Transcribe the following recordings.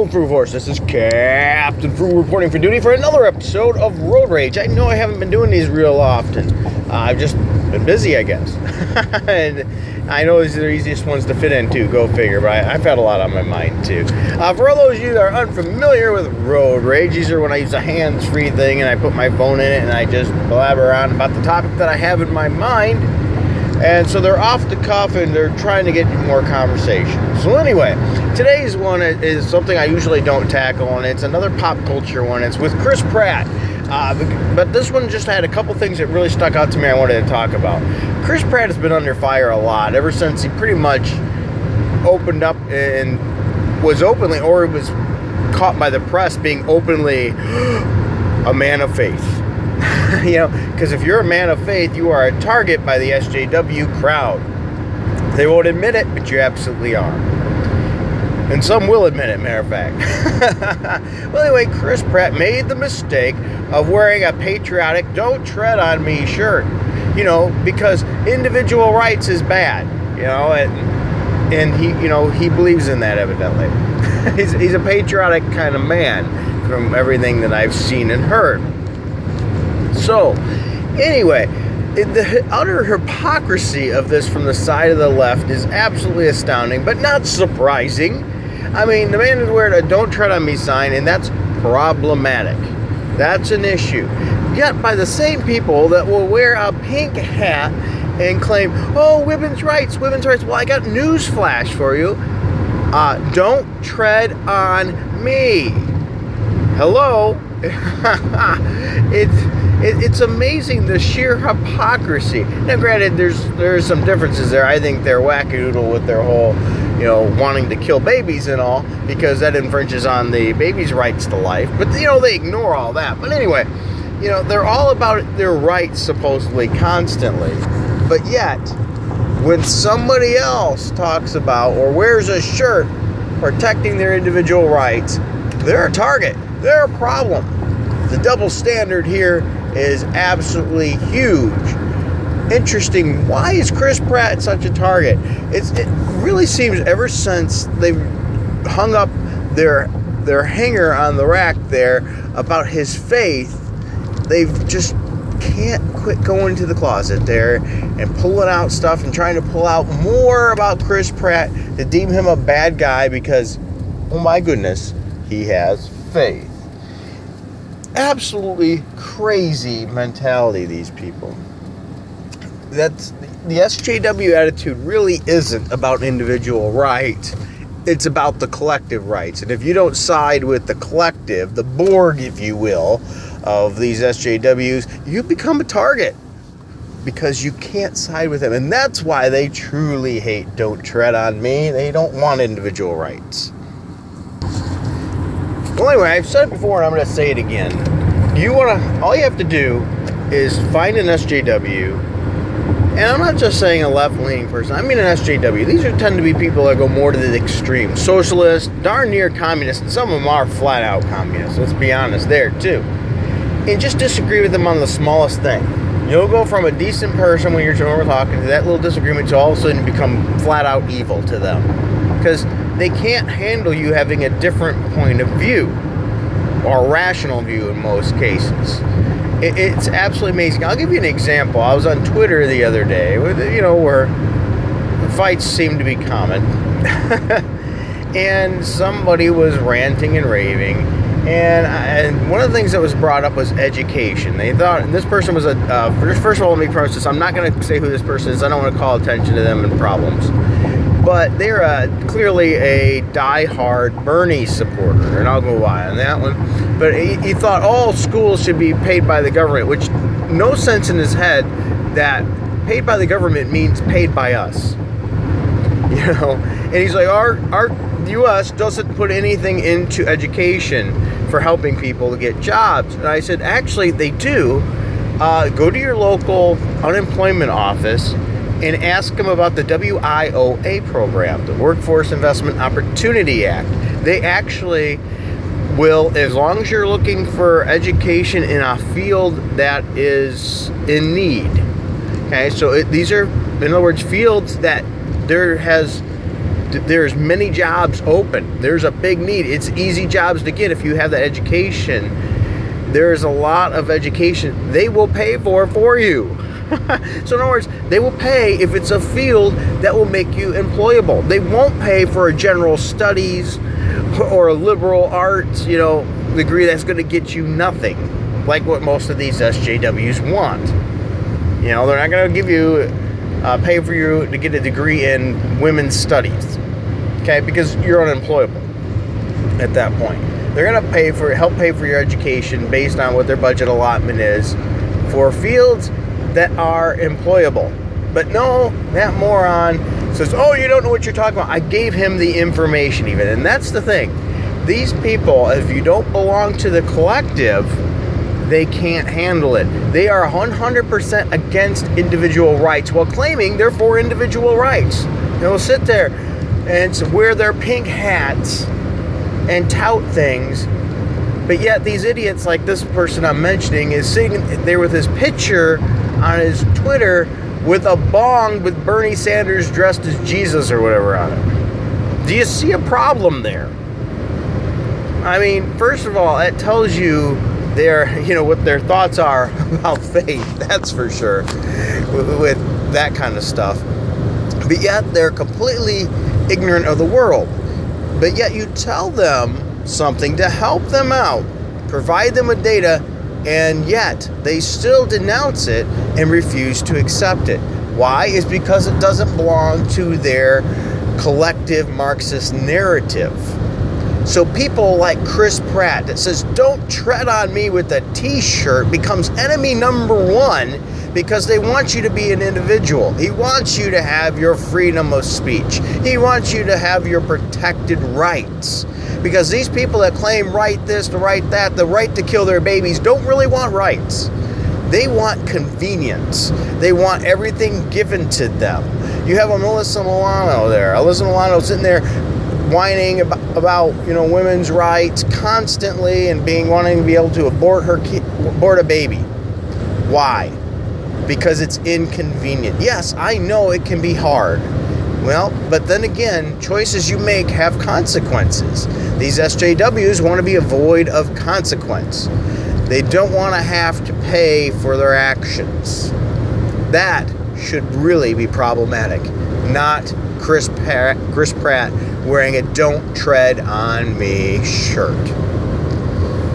Hello, Fruit Force. This is Captain Fruit reporting for duty for another episode of Road Rage. I know I haven't been doing these real often. I've just been busy, I guess. And I know these are the easiest ones to fit in, too. Go figure. But I've had a lot on my mind, too. For all those of you that are unfamiliar with Road Rage, these are when I use a hands-free thing and I put my phone in it and I just blabber on about the topic that I have in my mind. And so they're off the cuff and they're trying to get more conversation. So anyway, today's one is something I usually don't tackle, and it's another pop culture one. It's with Chris Pratt. But this one just had a couple things that really stuck out to me I wanted to talk about. Chris Pratt has been under fire a lot ever since he pretty much opened up and was openly, or was caught by the press being openly a man of faith. You know, because if you're a man of faith, you are a target by the SJW crowd. They won't admit it, but you absolutely are. And some will admit it, matter of fact. Well, anyway, Chris Pratt made the mistake of wearing a patriotic "Don't Tread on Me" shirt. You know, because individual rights is bad. You know, and he, you know, he believes in that evidently. He's a patriotic kind of man from everything that I've seen and heard. So, anyway, the utter hypocrisy of this from the side of the left is absolutely astounding, but not surprising. I mean, the man is wearing a "Don't Tread on Me" sign, and that's problematic. That's an issue. Yet by the same people that will wear a pink hat and claim, oh, women's rights, women's rights. Well, I got news flash for you. Don't tread on me. Hello? It's amazing, the sheer hypocrisy. Now, granted, there's some differences there. I think they're wackadoodle with their whole, you know, wanting to kill babies and all, because that infringes on the baby's rights to life. But, you know, they ignore all that. But anyway, you know, they're all about their rights, supposedly, constantly. But yet, when somebody else talks about or wears a shirt protecting their individual rights, they're a target. They're a problem. The double standard here is absolutely huge. Interesting. Why is Chris Pratt such a target? It really seems ever since they've hung up their hanger on the rack there about his faith, they've just can't quit going to the closet there and pulling out stuff and trying to pull out more about Chris Pratt to deem him a bad guy because, oh my goodness, he has faith. Absolutely crazy mentality, these people. That's the SJW attitude really isn't about individual rights. It's about the collective rights. And if you don't side with the collective, the Borg, if you will, of these SJWs, you become a target because you can't side with them. And that's why they truly hate "Don't Tread on Me." They don't want individual rights. Well, anyway, I've said it before and I'm going to say it again. All you have to do is find an SJW, and I'm not just saying a left-leaning person, I mean an SJW. These tend to be people that go more to the extreme. Socialist, darn near communist, and some of them are flat-out communists, let's be honest, there too. And just disagree with them on the smallest thing. You'll go from a decent person when you're talking to that little disagreement to all of a sudden become flat-out evil to them. Because they can't handle you having a different point of view, or rational view in most cases. It's absolutely amazing. I'll give you an example. I was on Twitter the other day, you know, where fights seem to be common. And somebody was ranting and raving. And one of the things that was brought up was education. They thought, and this person was first of all, let me preface this. I'm not going to say who this person is. I don't want to call attention to them and problems. But they're clearly a die-hard Bernie supporter, and I'll go why on that one. But he thought all schools should be paid by the government, which no sense in his head that paid by the government means paid by us. You know, and he's like, our U.S. doesn't put anything into education for helping people to get jobs. And I said, actually, they do. Go to your local unemployment office and ask them about the WIOA program, the Workforce Investment Opportunity Act. They actually will, as long as you're looking for education in a field that is in need. Okay, so these are, in other words, fields that there has there's many jobs open. There's a big need. It's easy jobs to get if you have that education. There's a lot of education they will pay for you. So in other words, they will pay if it's a field that will make you employable. They won't pay for a general studies or a liberal arts, degree that's going to get you nothing, like what most of these SJWs want. They're not going to give you, pay for you to get a degree in women's studies, okay? Because you're unemployable at that point. They're going to help pay for your education based on what their budget allotment is for fields that are employable. But no, that moron says, oh, you don't know what you're talking about. I gave him the information even. And that's the thing. These people, if you don't belong to the collective, they can't handle it. They are 100% against individual rights while claiming they're for individual rights. They'll sit there and wear their pink hats and tout things. But yet these idiots like this person I'm mentioning is sitting there with his picture on his Twitter with a bong with Bernie Sanders dressed as Jesus or whatever on it. Do you see a problem there? I mean, first of all, it tells you what their thoughts are about faith, that's for sure, with that kind of stuff. But yet they're completely ignorant of the world. But yet you tell them something to help them out, provide them with data, and yet they still denounce it and refuse to accept it. Why? It's because it doesn't belong to their collective Marxist narrative. So people like Chris Pratt that says, don't tread on me with a t-shirt, becomes enemy number one because they want you to be an individual. He wants you to have your freedom of speech. He wants you to have your protected rights. Because these people that claim right this, the right that, the right to kill their babies don't really want rights. They want convenience. They want everything given to them. You have a Melissa Milano there. Alyssa Milano sitting there whining about women's rights constantly and wanting to be able to abort a baby. Why? Because it's inconvenient. Yes, I know it can be hard. Well, but then again, choices you make have consequences. These SJWs want to be void of consequence. They don't want to have to pay for their actions. That should really be problematic, not Chris Pratt wearing a "Don't Tread on Me" shirt.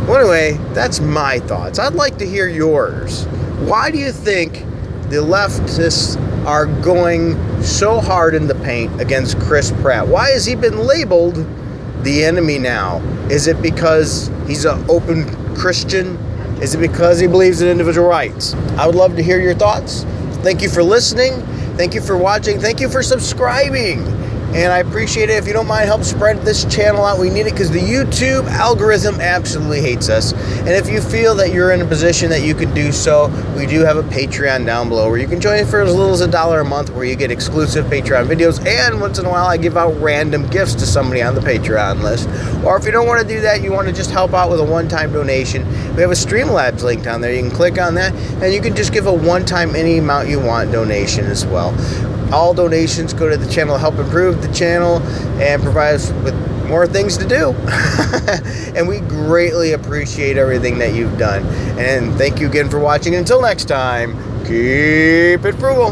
Well, anyway, that's my thoughts. I'd like to hear yours. Why do you think the leftists are going so hard in the paint against Chris Pratt? Why has he been labeled the enemy now? Is it because he's an open Christian? Is it because he believes in individual rights? I would love to hear your thoughts. Thank you for listening. Thank you for watching. Thank you for subscribing. And I appreciate it. If you don't mind, help spread this channel out. We need it because the YouTube algorithm absolutely hates us. And if you feel that you're in a position that you can do so, we do have a Patreon down below where you can join for as little as $1 a month, where you get exclusive Patreon videos. And once in a while, I give out random gifts to somebody on the Patreon list. Or if you don't want to do that, you want to just help out with a one-time donation, we have a Streamlabs link down there. You can click on that, and you can just give a one-time, any amount you want donation as well. All donations go to the channel to help improve the channel and provide us with more things to do. And we greatly appreciate everything that you've done. And thank you again for watching. Until next time, keep it frugal.